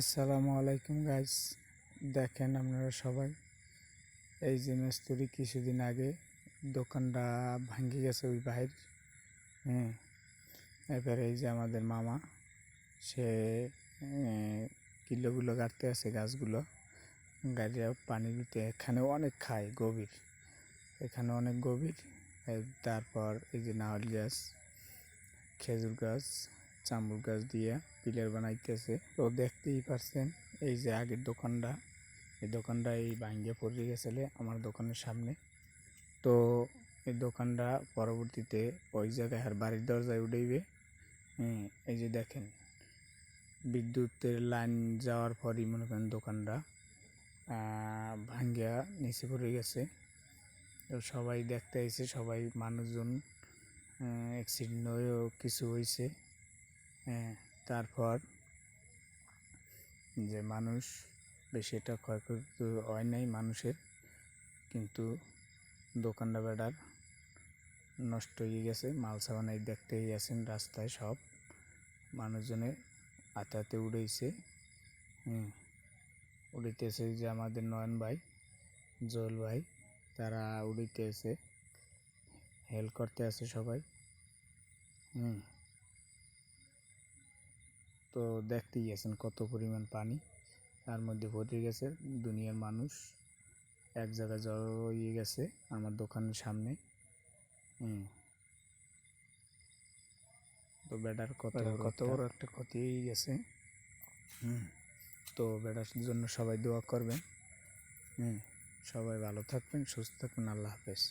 আসসালামু আলাইকুম গাইস। দেখেন আপনারা সবাই, এই যে মিস্ত্রি কিছুদিন আগে দোকানটা ভাঙে গেছে ওই বাইর। হ্যাঁ, এবারে এই যে আমাদের মামা সে কিলোগুলো কাটতে আছে, গাছগুলো গাড়িয়া পানি দিতে। এখানে অনেক খায় গভীর, এখানে অনেক গভীর। তারপর এই যে নারকেল গাছ, খেজুর গাছ, জামরুল গাছ দিয়ে পিলার বানাইতেছে। তো দেখতেই পারছেন এই যে আগের দোকানটা, এই দোকানটা এই ভাঙ্গে পড়ে গেছিলে আমার দোকানের সামনে। তো এই দোকানটা পরবর্তীতে ওই জায়গায় আর বাড়ির দরজায় উঠেইবে। এই যে দেখেন বিদ্যুতের লাইন যাওয়ার পরই মনে করেন দোকানটা ভাঙ্গিয়া নিচে পড়ে গেছে। তো সবাই দেখতে আইছে, সবাই মানুষজন অ্যাক্সিডেন্ট হয়েও কিছু হয়েছে। তারপর যে মানুষ বেশি এটা ক্ষয়ক্ষতি হয় নাই মানুষের, কিন্তু দোকানটা বেড়ার নষ্ট হয়ে গেছে। মাল সাবানাই দেখতেই আছেন রাস্তায় সব মানুষজনে হাতে হাতে উড়েছে। উড়িতেছে যে আমাদের নয়ন ভাই, জল ভাই, তারা উড়িতেছে, হেল্প করতে আছে সবাই। তো দেখতেই আছেন কত পরিমাণ পানি তার মধ্যে ভরে গেছে। দুনিয়ার মানুষ এক জায়গায় জড়ো হয়ে গেছে আমার দোকানের সামনে। তো বেটার কত বড় একটা ক্ষতি হয়ে গেছে। তো বেটার জন্য সবাই দোয়া করবেন। সবাই ভালো থাকবেন, সুস্থ থাকবেন। আল্লাহ হাফেজ।